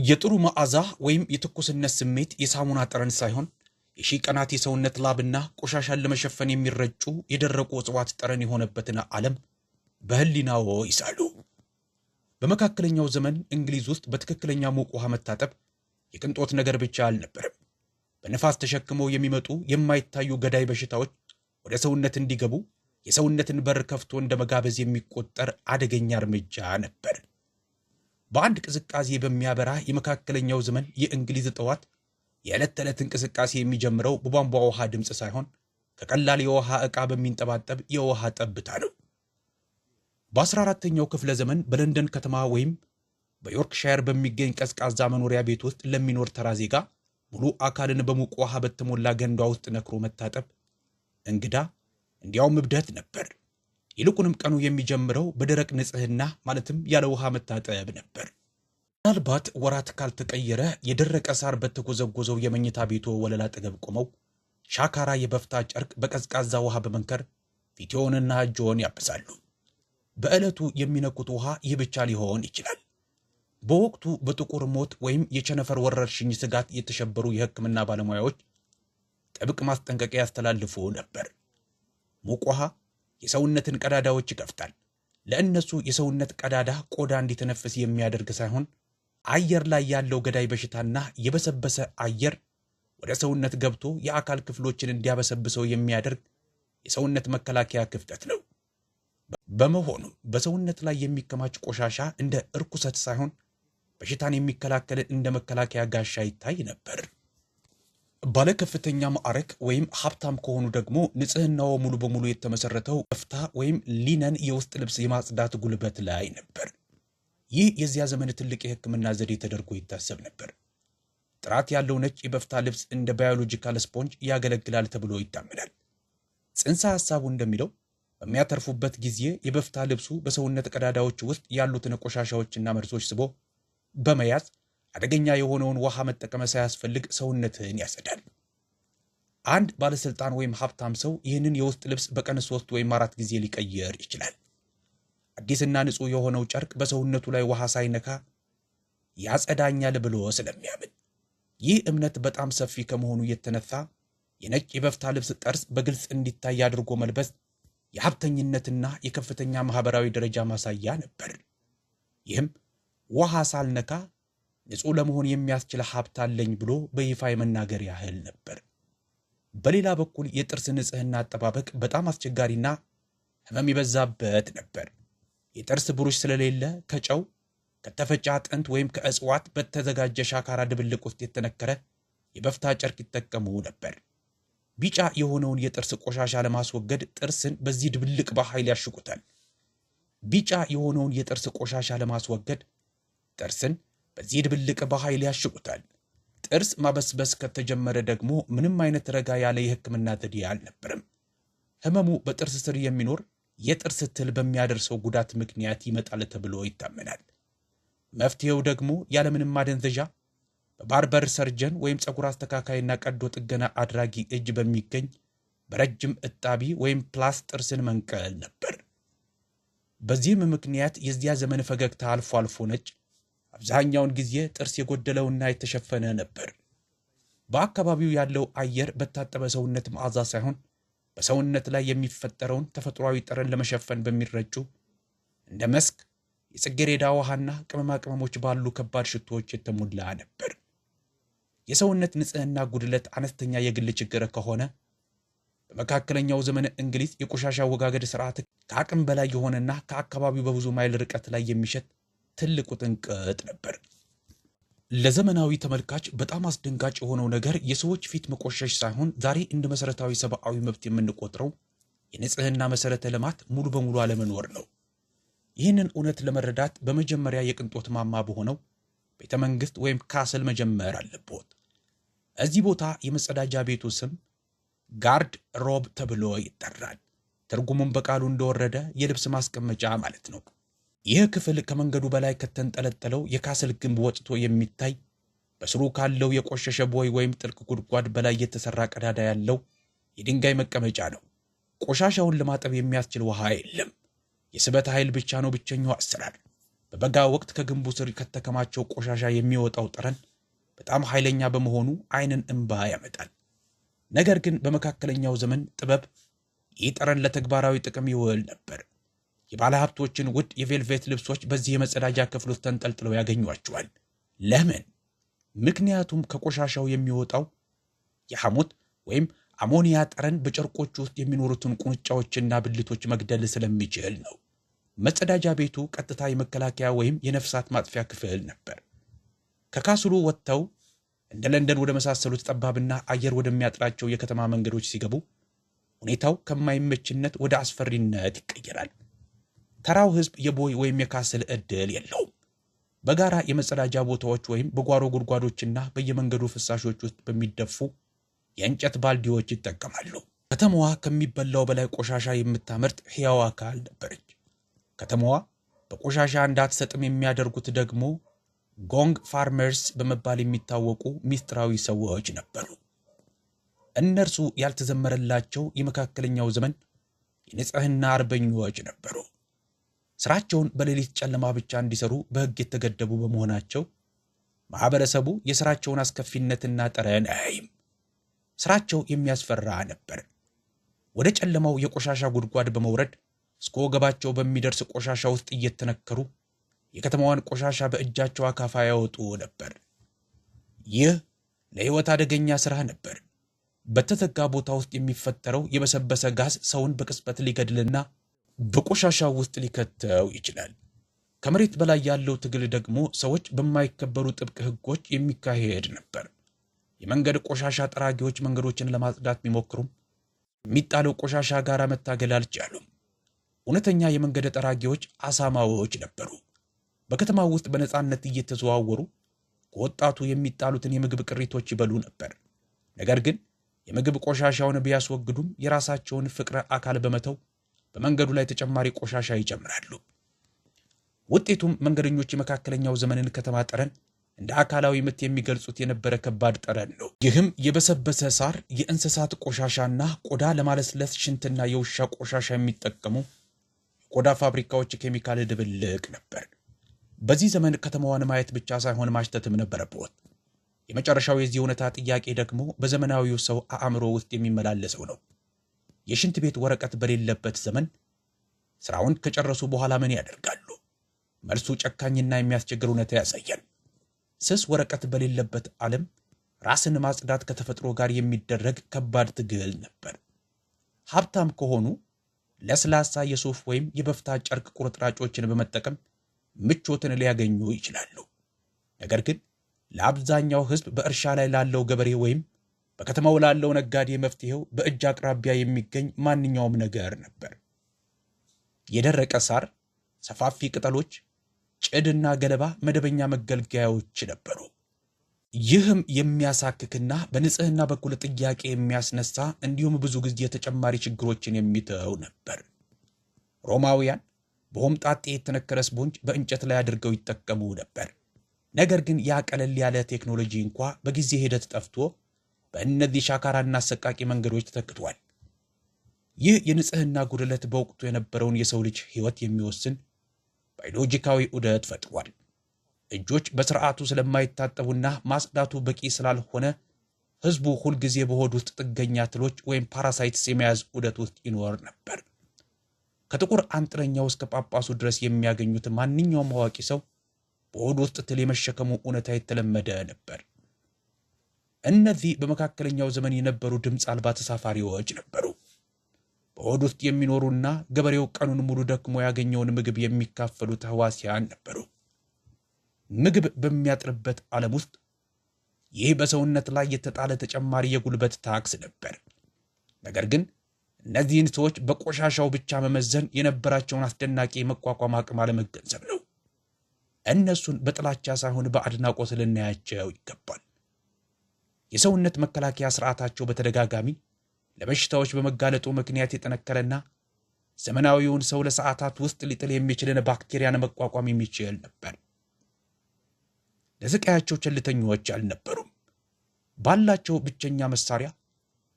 የጥሩ መዓዛ ወይም የትኩስነት ስሜት የሳሙና ጠረን ሳይሆን የሺህ ቀናት የሰውነት ላብና ቆሻሻን ለመሸፈን የሚረጩ የደረቁ እጽዋት ጠረን የሆነበትን ዓለም በህሊናዎ ይሳሉ። በመካከለኛው ዘመን እንግሊዝ ውስጥ በትክክለኛ ሙቅ ውሃ መታጠብ የቅንጦት ነገር ብቻ አልነበረም። በነፋስ ተሸክመው የሚመጡ የማይታዩ ገዳይ በሽታዎች ወደ ሰውነት እንዲገቡ የሰውነትን በር ከፍቶ እንደ መጋበዝ የሚቆጠር አደገኛ እርምጃ ነበር። በአንድ ቅዝቃዜ በሚያበራ የመካከለኛው ዘመን የእንግሊዝ ጠዋት የዕለት ተዕለት እንቅስቃሴ የሚጀምረው በቧንቧ ውሃ ድምፅ ሳይሆን ከቀላል የውሃ ዕቃ በሚንጠባጠብ የውሃ ጠብታ ነው። በ14ኛው ክፍለ ዘመን በለንደን ከተማ ወይም በዮርክሻየር በሚገኝ ቀዝቃዛ መኖሪያ ቤት ውስጥ ለሚኖር ተራ ዜጋ ሙሉ አካልን በሙቅ ውሃ በተሞላ ገንዳ ውስጥ ነክሮ መታጠብ እንግዳ እንዲያውም እብደት ነበር። ይልቁንም ቀኑ የሚጀምረው በደረቅ ንጽህና ማለትም ያለ ውሃ መታጠብ ነበር። ምናልባት ወራት ካልተቀየረ የደረቀ ሳር በተጎዘጎዘው የመኝታ ቤቶ ወለል አጠገብ ቆመው ሻካራ የበፍታ ጨርቅ በቀዝቃዛ ውሃ በመንከር ፊትዎንና እጅዎን ያብሳሉ። በዕለቱ የሚነኩት ውሃ ይህ ብቻ ሊሆን ይችላል። በወቅቱ በጥቁር ሞት ወይም የቸነፈር ወረርሽኝ ስጋት የተሸበሩ የሕክምና ባለሙያዎች ጥብቅ ማስጠንቀቂያ ያስተላልፉ ነበር። ሙቅ ውሃ የሰውነትን ቀዳዳዎች ይከፍታል። ለእነሱ የሰውነት ቀዳዳ ቆዳ እንዲተነፍስ የሚያደርግ ሳይሆን አየር ላይ ያለው ገዳይ በሽታና የበሰበሰ አየር ወደ ሰውነት ገብቶ የአካል ክፍሎችን እንዲያበሰብሰው የሚያደርግ የሰውነት መከላከያ ክፍተት ነው። በመሆኑም በሰውነት ላይ የሚከማች ቆሻሻ እንደ እርኩሰት ሳይሆን በሽታን የሚከላከል እንደ መከላከያ ጋሻ ይታይ ነበር። ባለከፍተኛ ማዕረግ ወይም ሀብታም ከሆኑ ደግሞ ንጽህናው ሙሉ በሙሉ የተመሰረተው በፍታ ወይም ሊነን የውስጥ ልብስ የማጽዳት ጉልበት ላይ ነበር። ይህ የዚያ ዘመን ትልቅ የሕክምና ዘዴ ተደርጎ ይታሰብ ነበር። ጥራት ያለው ነጭ የበፍታ ልብስ እንደ ባዮሎጂካል ስፖንጅ ያገለግላል ተብሎ ይታመናል። ጽንሰ ሐሳቡ እንደሚለው በሚያተርፉበት ጊዜ የበፍታ ልብሱ በሰውነት ቀዳዳዎች ውስጥ ያሉትን ቆሻሻዎችና መርዞች ስቦ በመያዝ አደገኛ የሆነውን ውሃ መጠቀም ሳያስፈልግ ሰውነትን ያጸዳል። አንድ ባለስልጣን ወይም ሀብታም ሰው ይህንን የውስጥ ልብስ በቀን 3 ወይም 4 ጊዜ ሊቀየር ይችላል። አዲስና ንጹህ የሆነው ጨርቅ በሰውነቱ ላይ ውሃ ሳይነካ ያጸዳኛል ብሎ ስለሚያምን። ይህ እምነት በጣም ሰፊ ከመሆኑ የተነሳ የነጭ የበፍታ ልብስ ጠርዝ በግልጽ እንዲታይ አድርጎ መልበስ የሀብተኝነትና የከፍተኛ ማህበራዊ ደረጃ ማሳያ ነበር። ይህም ውሃ ሳልነካ ንጹህ ለመሆን የሚያስችል ሀብት አለኝ ብሎ በይፋ የመናገር ያህል ነበር። በሌላ በኩል የጥርስ ንጽህና አጠባበቅ በጣም አስቸጋሪና ህመም ይበዛበት ነበር። የጥርስ ብሩሽ ስለሌለ ከጨው፣ ከተፈጨ አጥንት ወይም ከእጽዋት በተዘጋጀ ሻካራ ድብልቅ ውስጥ የተነከረ የበፍታ ጨርቅ ይጠቀሙ ነበር። ቢጫ የሆነውን የጥርስ ቆሻሻ ለማስወገድ ጥርስን በዚህ ድብልቅ በኃይል ያሽቁታል። ቢጫ የሆነውን የጥርስ ቆሻሻ ለማስወገድ ጥርስን በዚህ ድብልቅ በኃይል ያሽቁታል። ጥርስ ማበስበስ ከተጀመረ ደግሞ ምንም አይነት ረጋ ያለ የሕክምና ዘዴ አልነበረም። ህመሙ በጥርስ ስር የሚኖር የጥርስ ትል በሚያደርሰው ጉዳት ምክንያት ይመጣል ተብሎ ይታመናል። መፍትሄው ደግሞ ያለምንም ማደንዘዣ በባርበር ሰርጀን ወይም ፀጉር አስተካካይና ቀዶ ጥገና አድራጊ እጅ በሚገኝ በረጅም እጣቢ ወይም ፕላስ ጥርስን መንቀል ነበር። በዚህም ምክንያት የዚያ ዘመን ፈገግታ አልፎ አልፎ ነጭ፣ አብዛኛውን ጊዜ ጥርስ የጎደለውና የተሸፈነ ነበር። በአካባቢው ያለው አየር በታጠበ ሰውነት መዓዛ ሳይሆን በሰውነት ላይ የሚፈጠረውን ተፈጥሯዊ ጠረን ለመሸፈን በሚረጩ እንደ መስክ፣ የጽጌረዳ ውሃና ቅመማ ቅመሞች ባሉ ከባድ ሽቶዎች የተሞላ ነበር። የሰውነት ንጽህና ጉድለት አነስተኛ የግል ችግር ከሆነ በመካከለኛው ዘመን እንግሊዝ የቆሻሻ አወጋገድ ስርዓት ከአቅም በላይ የሆነና ከአካባቢው በብዙ ማይል ርቀት ላይ የሚሸት ትልቁ ጥንቅጥ ነበር። ለዘመናዊ ተመልካች በጣም አስደንጋጭ የሆነው ነገር የሰዎች ፊት መቆሸሽ ሳይሆን ዛሬ እንደ መሰረታዊ ሰብአዊ መብት የምንቆጥረው የንጽህና መሰረተ ልማት ሙሉ በሙሉ አለመኖር ነው። ይህንን እውነት ለመረዳት በመጀመሪያ የቅንጦት ማማ በሆነው ቤተ መንግስት ወይም ካስል መጀመር አለብዎት። እዚህ ቦታ የመጸዳጃ ቤቱ ስም ጋርድ ሮብ ተብሎ ይጠራል። ትርጉሙም በቃሉ እንደወረደ የልብስ ማስቀመጫ ማለት ነው። ይህ ክፍል ከመንገዱ በላይ ከተንጠለጠለው የካስል ግንብ ወጥቶ የሚታይ በስሩ ካለው የቆሸሸ ቦይ ወይም ጥልቅ ጉድጓድ በላይ የተሰራ ቀዳዳ ያለው የድንጋይ መቀመጫ ነው። ቆሻሻውን ለማጠብ የሚያስችል ውሃ የለም። የስበት ኃይል ብቻ ነው ብቸኛው አሰራር። በበጋ ወቅት ከግንቡ ስር ከተከማቸው ቆሻሻ የሚወጣው ጠረን በጣም ኃይለኛ በመሆኑ ዓይንን እንባ ያመጣል። ነገር ግን በመካከለኛው ዘመን ጥበብ ይህ ጠረን ለተግባራዊ ጥቅም ይውል ነበር። የባለ ሀብቶችን ውድ የቬልቬት ልብሶች በዚህ የመጸዳጃ ክፍል ውስጥ ተንጠልጥለው ያገኟቸዋል። ለምን? ምክንያቱም ከቆሻሻው የሚወጣው የሐሞት ወይም አሞኒያ ጠረን በጨርቆች ውስጥ የሚኖሩትን ቁንጫዎችና ብልቶች መግደል ስለሚችል ነው። መጸዳጃ ቤቱ ቀጥታ የመከላከያ ወይም የነፍሳት ማጥፊያ ክፍል ነበር። ከካስሉ ወጥተው እንደ ለንደን ወደ መሳሰሉት ጠባብና አየር ወደሚያጥራቸው የከተማ መንገዶች ሲገቡ ሁኔታው ከማይመችነት ወደ አስፈሪነት ይቀየራል። ተራው ሕዝብ የቦይ ወይም የካስል ዕድል የለውም። በጋራ የመጸዳጃ ቦታዎች ወይም በጓሮ ጉድጓዶችና በየመንገዱ ፍሳሾች ውስጥ በሚደፉ የእንጨት ባልዲዎች ይጠቀማሉ። ከተማዋ ከሚበላው በላይ ቆሻሻ የምታመርት ሕያው አካል ነበረች። ከተማዋ በቆሻሻ እንዳትሰጥም የሚያደርጉት ደግሞ ጎንግ ፋርመርስ በመባል የሚታወቁ ሚስጥራዊ ሰዎች ነበሩ። እነርሱ ያልተዘመረላቸው የመካከለኛው ዘመን የንጽህና አርበኞች ነበሩ። ስራቸውን በሌሊት ጨለማ ብቻ እንዲሰሩ በሕግ የተገደቡ በመሆናቸው ማህበረሰቡ የስራቸውን አስከፊነትና ጠረን አያይም። ስራቸው የሚያስፈራ ነበር። ወደ ጨለማው የቆሻሻ ጉድጓድ በመውረድ እስከ ወገባቸው በሚደርስ ቆሻሻ ውስጥ እየተነከሩ የከተማዋን ቆሻሻ በእጃቸው አካፋ ያወጡ ነበር። ይህ ለሕይወት አደገኛ ሥራ ነበር። በተዘጋ ቦታ ውስጥ የሚፈጠረው የበሰበሰ ጋዝ ሰውን በቅጽበት ሊገድልና በቆሻሻው ውስጥ ሊከተው ይችላል። ከመሬት በላይ ያለው ትግል ደግሞ ሰዎች በማይከበሩ ጥብቅ ሕጎች የሚካሄድ ነበር። የመንገድ ቆሻሻ ጠራጊዎች መንገዶችን ለማጽዳት ቢሞክሩም የሚጣለው ቆሻሻ ጋር መታገል አልቻሉም። እውነተኛ የመንገድ ጠራጊዎች አሳማዎች ነበሩ። በከተማው ውስጥ በነፃነት እየተዘዋወሩ ከወጣቱ የሚጣሉትን የምግብ ቅሪቶች ይበሉ ነበር። ነገር ግን የምግብ ቆሻሻውን ቢያስወግዱም የራሳቸውን ፍቅረ አካል በመተው በመንገዱ ላይ ተጨማሪ ቆሻሻ ይጨምራሉ። ውጤቱም መንገደኞች የመካከለኛው ዘመንን ከተማ ጠረን እንደ አካላዊ ምት የሚገልጹት የነበረ ከባድ ጠረን ነው። ይህም የበሰበሰ ሳር፣ የእንስሳት ቆሻሻና ቆዳ ለማለስለስ ሽንትና የውሻ ቆሻሻ የሚጠቀሙ የቆዳ ፋብሪካዎች ኬሚካል ድብልቅ ነበር። በዚህ ዘመን ከተማዋን ማየት ብቻ ሳይሆን ማሽተትም ነበረበት። የመጨረሻው የዚህ እውነታ ጥያቄ ደግሞ በዘመናዊው ሰው አእምሮ ውስጥ የሚመላለሰው ነው። የሽንት ቤት ወረቀት በሌለበት ዘመን ስራውን ከጨረሱ በኋላ ምን ያደርጋሉ? መልሱ ጨካኝና የሚያስቸግር እውነታ ያሳያል። ስስ ወረቀት በሌለበት ዓለም ራስን ማጽዳት ከተፈጥሮ ጋር የሚደረግ ከባድ ትግል ነበር። ሀብታም ከሆኑ ለስላሳ የሱፍ ወይም የበፍታ ጨርቅ ቁርጥራጮችን በመጠቀም ምቾትን ሊያገኙ ይችላሉ። ነገር ግን ለአብዛኛው ሕዝብ በእርሻ ላይ ላለው ገበሬ ወይም በከተማው ላለው ነጋዴ መፍትሄው በእጅ አቅራቢያ የሚገኝ ማንኛውም ነገር ነበር። የደረቀ ሳር፣ ሰፋፊ ቅጠሎች፣ ጭድና ገለባ መደበኛ መገልገያዎች ነበሩ። ይህም የሚያሳክክና በንጽህና በኩል ጥያቄ የሚያስነሳ እንዲሁም ብዙ ጊዜ ተጨማሪ ችግሮችን የሚተው ነበር። ሮማውያን በሆምጣጤ የተነከረ ስፖንጅ በእንጨት ላይ አድርገው ይጠቀሙ ነበር። ነገር ግን ያ ቀለል ያለ ቴክኖሎጂ እንኳ በጊዜ ሂደት ጠፍቶ በእነዚህ ሻካራና አሰቃቂ መንገዶች ተተክቷል። ይህ የንጽህና ጉድለት በወቅቱ የነበረውን የሰው ልጅ ሕይወት የሚወስን ባዮሎጂካዊ ዑደት ፈጥሯል። እጆች በስርዓቱ ስለማይታጠቡና ማጽዳቱ በቂ ስላልሆነ ሕዝቡ ሁልጊዜ በሆድ ውስጥ ጥገኛ ትሎች ወይም ፓራሳይትስ የመያዝ ዑደት ውስጥ ይኖር ነበር። ከጥቁር አንጥረኛው እስከ ጳጳሱ ድረስ የሚያገኙት ማንኛውም አዋቂ ሰው በሆድ ውስጥ ትል የመሸከሙ እውነታ የተለመደ ነበር። እነዚህ በመካከለኛው ዘመን የነበሩ ድምፅ አልባ ተሳፋሪዎች ነበሩ። በሆድ ውስጥ የሚኖሩና ገበሬው ቀኑን ሙሉ ደክሞ ያገኘውን ምግብ የሚካፈሉት ሕዋሲያን ነበሩ። ምግብ በሚያጥርበት ዓለም ውስጥ ይህ በሰውነት ላይ የተጣለ ተጨማሪ የጉልበት ታክስ ነበር። ነገር ግን እነዚህን ሰዎች በቆሻሻው ብቻ መመዘን የነበራቸውን አስደናቂ የመቋቋም አቅም አለመገንዘብ ነው። እነሱን በጥላቻ ሳይሆን በአድናቆት ልናያቸው ይገባል። የሰውነት መከላከያ ስርዓታቸው በተደጋጋሚ ለበሽታዎች በመጋለጡ ምክንያት የጠነከረና ዘመናዊውን ሰው ለሰዓታት ውስጥ ሊጥል የሚችልን ባክቴሪያን መቋቋም የሚችል ነበር። ለስቃያቸው ቸልተኞች አልነበሩም። ባላቸው ብቸኛ መሳሪያ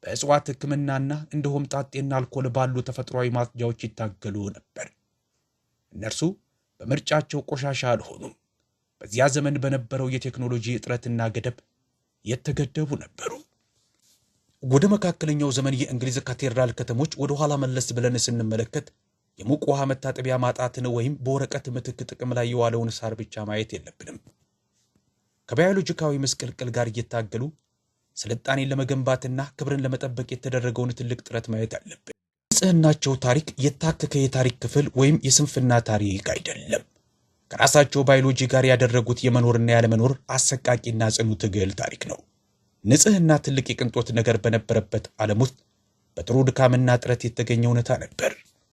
በእጽዋት ሕክምናና እንደ ሆምጣጤና አልኮል ባሉ ተፈጥሯዊ ማጽጃዎች ይታገሉ ነበር። እነርሱ በምርጫቸው ቆሻሻ አልሆኑም። በዚያ ዘመን በነበረው የቴክኖሎጂ እጥረትና ገደብ የተገደቡ ነበሩ። ወደ መካከለኛው ዘመን የእንግሊዝ ካቴድራል ከተሞች ወደ ኋላ መለስ ብለን ስንመለከት የሙቅ ውሃ መታጠቢያ ማጣትን ወይም በወረቀት ምትክ ጥቅም ላይ የዋለውን ሳር ብቻ ማየት የለብንም። ከባዮሎጂካዊ መስቀልቅል ጋር እየታገሉ ስልጣኔን ለመገንባትና ክብርን ለመጠበቅ የተደረገውን ትልቅ ጥረት ማየት አለብን። ንጽህናቸው ታሪክ የታከከ የታሪክ ክፍል ወይም የስንፍና ታሪክ አይደለም። ከራሳቸው ባዮሎጂ ጋር ያደረጉት የመኖርና ያለመኖር አሰቃቂና ጽኑ ትግል ታሪክ ነው። ንጽህና ትልቅ የቅንጦት ነገር በነበረበት ዓለም ውስጥ በጥሩ ድካምና ጥረት የተገኘ እውነታ ነበር።